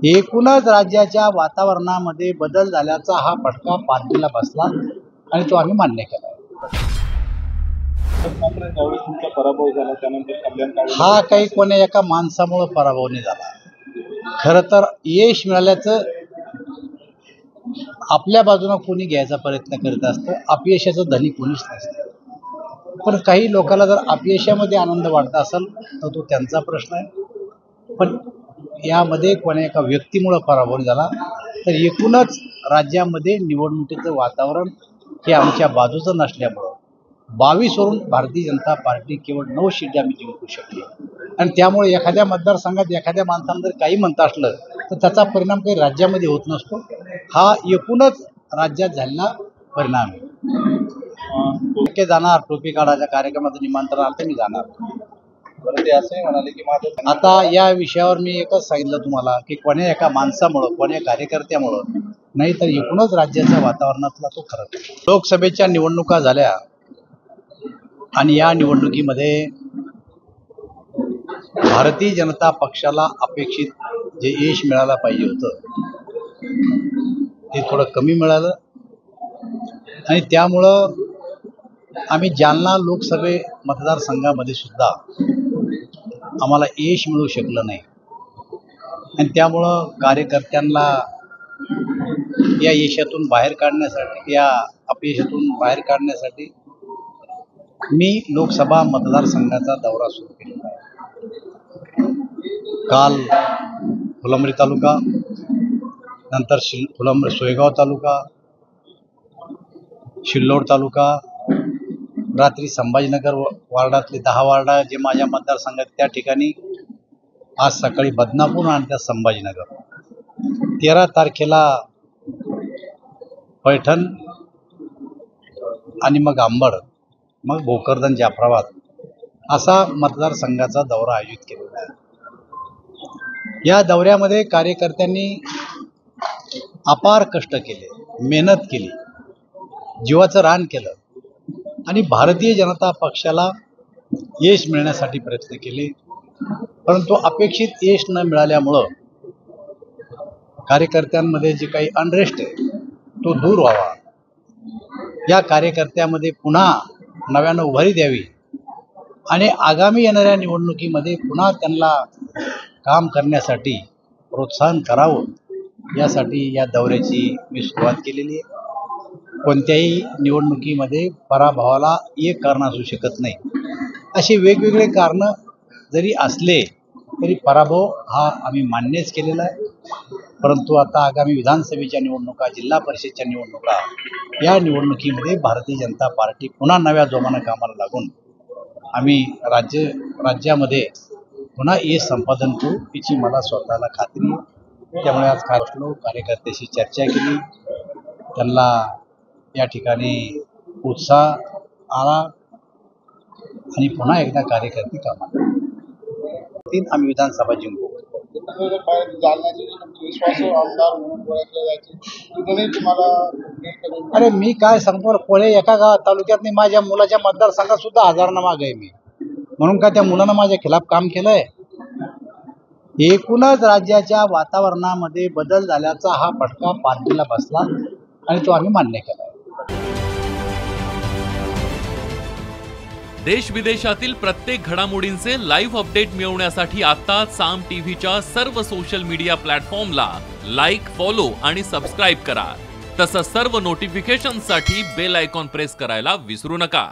एकूणच राज्याच्या वातावरणामध्ये बदल झाल्याचा हा फटका पार्टीला बसला आणि तो आम्ही मान्य केला। पराभव झाला त्यानंतर हा काही कोण्या एका माणसामुळे पराभव नाही झाला। खरं तर यश मिळाल्याचं आपल्या बाजूने कोणी घ्यायचा प्रयत्न करत असतं, अपयशाचं धनी कोणीच नसतं। पण काही लोकांना जर अपयशामध्ये आनंद वाटत असेल तर तो त्यांचा प्रश्न आहे। पण यामध्ये कोण्या एका व्यक्तीमुळे पराभव झाला तर एकूणच राज्यामध्ये निवडणुकीचं वातावरण हे आमच्या बाजूचं नसल्यामुळं 22 वरून भारतीय जनता पार्टी केवळ 9 सीट आम्ही जिंकू शकली आणि त्यामुळे एखाद्या मतदारसंघात एखाद्या माणसानं जर काही म्हणत असलं तर त्याचा परिणाम काही राज्यामध्ये होत नसतो। हा एकूणच राज्यात झालेला परिणाम आहे। जाणार टोपी काढायच्या कार्यक्रमाचं निमंत्रण आलं तर मी जाणार। ते असंही म्हणाले की माझं आता या विषयावर मी एकच सांगितलं तुम्हाला की कोण्या एका माणसामुळं कोण्या कार्यकर्त्यामुळं नाही तर एकूणच राज्याच्या वातावरणातला तो फरक आहे। लोकसभेच्या निवडणुका झाल्या आणि या निवडणुकीमध्ये भारतीय जनता पक्षाला अपेक्षित जे यश मिळायला पाहिजे होतं ते थोडं कमी मिळालं आणि त्यामुळं आम्ही जालना लोकसभे मतदारसंघामध्ये सुद्धा आम्हाला यश मिळू शकलं नाही आणि त्यामुळं कार्यकर्त्यांना या यशातून बाहेर काढण्यासाठी या अपयशातून बाहेर काढण्यासाठी मी लोकसभा मतदारसंघाचा दौरा सुरू केलेला आहे। काल फुलंब्री तालुका, नंतर सोयगाव तालुका, सिल्लोड तालुका, रात्री संभाजीनगर वार्डातले 10 वार्डा जे माझ्या मतदारसंघात त्या ठिकाणी, आज सकाळी बदनापूर आणि त्या संभाजीनगर, 13 तारखेला पैठण आणि मग अंबड, मग भोकरदन जाफराबाद असा मतदारसंघाचा दौरा आयोजित केलेला आहे। या दौऱ्यामध्ये कार्यकर्त्यांनी अपार कष्ट केले, मेहनत केली, जीवाचं रान केलं आणि भारतीय जनता पक्षाला यश मिळण्यासाठी प्रयत्न केले। परंतु अपेक्षित यश न मिळाल्यामुळं कार्यकर्त्यांमध्ये जे काही अनरेस्ट आहे तो दूर व्हावा, या कार्यकर्त्यामध्ये पुन्हा नव्यानं उभारी द्यावी आणि आगामी येणाऱ्या निवडणुकीमध्ये पुन्हा त्यांना काम करण्यासाठी प्रोत्साहन करावं, यासाठी या दौऱ्याची मी सुरुवात केलेली आहे। कोणत्याही निवडणुकीमध्ये पराभवाला एक कारण असू शकत नाही। असे वेगवेगळे कारणं जरी असले तरी पराभव हा आम्ही मान्यच केलेला आहे। परंतु आता आगामी विधानसभेच्या निवडणुका, जिल्हा परिषदच्या निवडणुका, या निवडणुकीमध्ये भारतीय जनता पार्टी पुन्हा नव्या जोमानं कामाला लागून आम्ही राज्यामध्ये पुन्हा यश संपादन करू याची मला स्वतःला खात्री आहे। त्यामुळे आज कार्यकर्त्याशी चर्चा केली, त्यांना या ठिकाणी उत्साह आला आणि पुन्हा एकदा कार्यकर्ते कामाला आम्ही विधानसभा जिंकू। अरे मी काय सांगतो, कोळे एका तालुक्यात नाही, माझ्या मुलाच्या मतदारसंघात सुद्धा हजारांना माग आहे मी, म्हणून का त्या मुलानं माझ्या खिलाफ काम केलंय? एकूणच राज्याच्या वातावरणामध्ये बदल झाल्याचा हा फटका पार्टीला बसला आणि तो आम्ही मान्य केला। देश विदेशातील प्रत्येक घडामोडींचे लाईव्ह अपडेट मिळवण्यासाठी आता साम टीव्हीच्या सर्व सोशल मीडिया प्लॅटफॉर्मला लाईक, फॉलो आणि सबस्क्राईब करा। तसंच सर्व नोटिफिकेशनसाठी बेल आयकॉन प्रेस करायला विसरू नका।